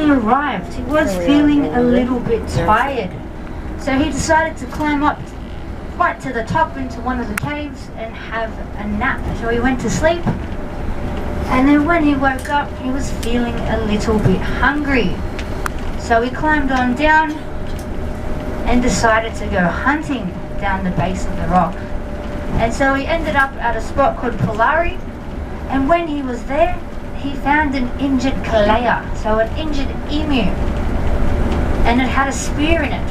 he arrived, he was feeling a little bit tired. So he decided to climb up right to the top into one of the caves and have a nap. So he went to sleep. And then when he woke up, he was feeling a little bit hungry. So he climbed on down and decided to go hunting down the base of the rock. And so he ended up at a spot called Polari. And when he was there, he found an injured kalea, so an injured emu. And it had a spear in it.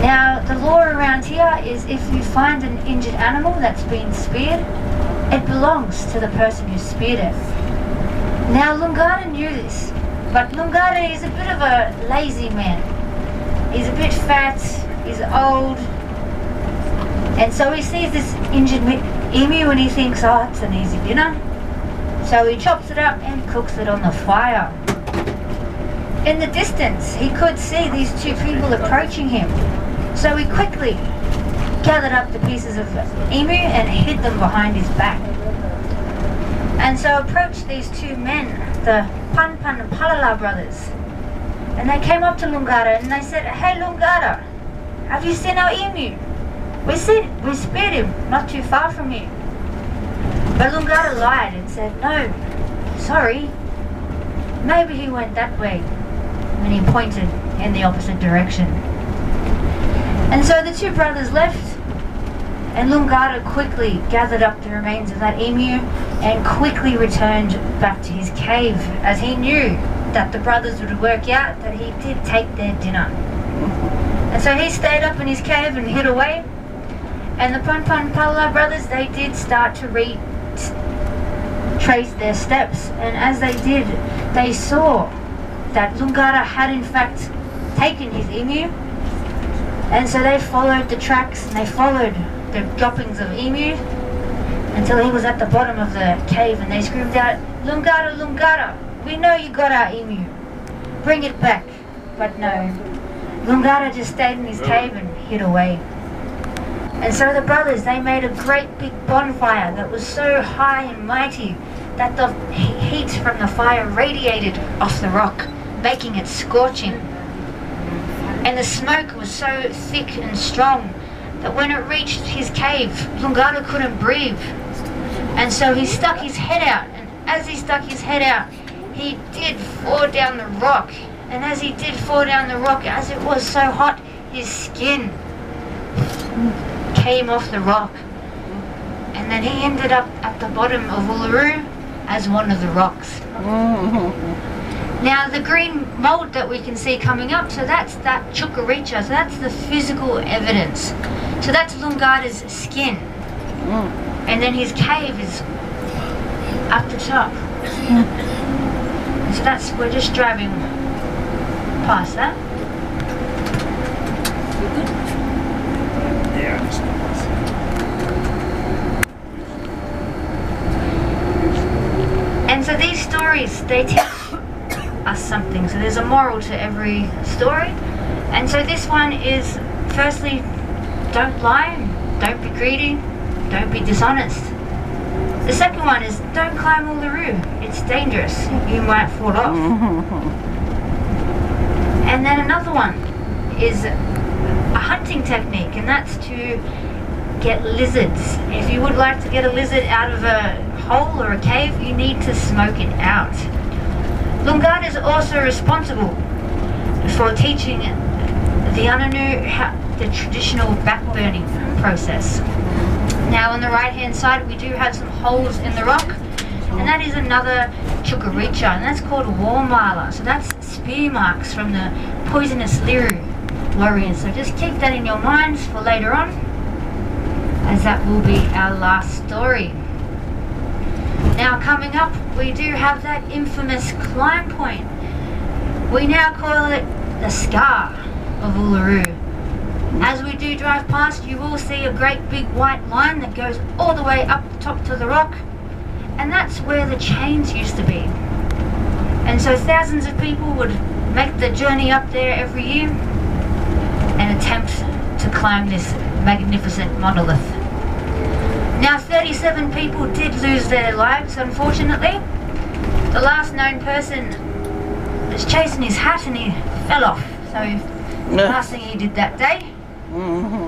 Now, the law around here is if you find an injured animal that's been speared, it belongs to the person who speared it. Now, Lungara knew this, but Lungara is a bit of a lazy man. He's a bit fat, he's old, and so he sees this injured emu and he thinks, oh, it's an easy dinner. So he chops it up and cooks it on the fire. In the distance, he could see these two people approaching him. So he quickly gathered up the pieces of the emu and hid them behind his back. And so approached these two men, the Panpan and Palala brothers. And they came up to Lungara and they said, hey Lungara, have you seen our emu? We speared him not too far from here. But Lungara lied and said, no, sorry, maybe he went that way. And he pointed in the opposite direction. And so the two brothers left, and Lungara quickly gathered up the remains of that emu and quickly returned back to his cave, as he knew that the brothers would work out that he did take their dinner. And so he stayed up in his cave and hid away. And the Panpan Pala brothers, they did start to trace their steps, and as they did, they saw that Lungara had in fact taken his emu. And so they followed the tracks and they followed the droppings of emu until he was at the bottom of the cave, and they screamed out, Lungara, Lungara, we know you got our emu, bring it back. But no, Lungara just stayed in his cave and hid away. And so the brothers, they made a great big bonfire that was so high and mighty that the heat from the fire radiated off the rock, making it scorching. And the smoke was so thick and strong that when it reached his cave, Lungara couldn't breathe. And so he stuck his head out, and as he stuck his head out, he did fall down the rock. And as he did fall down the rock, as it was so hot, his skin came off the rock. And then he ended up at the bottom of Uluru as one of the rocks. Now the green mold that we can see coming up, so that's that chukaricha, so that's the physical evidence. So that's Lungara's skin. And then his cave is up the top. So that's, we're just driving past that. And so these stories, they teach us something. So there's a moral to every story. And so this one is, firstly, don't lie, don't be greedy, don't be dishonest. The second one is, don't climb Uluru, it's dangerous, you might fall off. And then another one is a hunting technique, and that's to get lizards. If you would like to get a lizard out of a hole or a cave, you need to smoke it out. Lungara is also responsible for teaching the Anangu the traditional backburning process. Now on the right hand side we do have some holes in the rock, and that is another chukaricha, and that's called warmala. So that's spear marks from the poisonous Liru warriors. So just keep that in your minds for later on, as that will be our last story. Now coming up, we do have that infamous climb point. We now call it the Scar of Uluru. As we do drive past, you will see a great big white line that goes all the way up the top to the rock, and that's where the chains used to be. And so thousands of people would make the journey up there every year and attempt to climb this magnificent monolith. Now 37 people did lose their lives, unfortunately. The last known person is chasing his hat and he fell off. So last thing he did that day.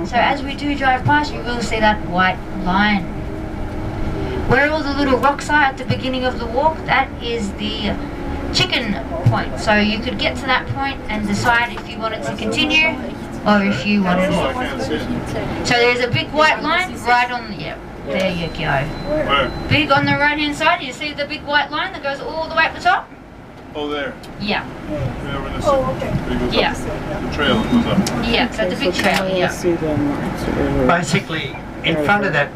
So as we do drive past, you will see that white line. Where all the little rocks are at the beginning of the walk, that is the chicken point. So you could get to that point and decide if you wanted to continue or if you wanted to. So there's a big white line right on the, yeah, there you go. Big on the right hand side, you see the big white line that goes all the way up the top? Oh, there. Yeah. Yeah. The trail that goes up. Yeah, so the big trail, yeah. Basically, in front of that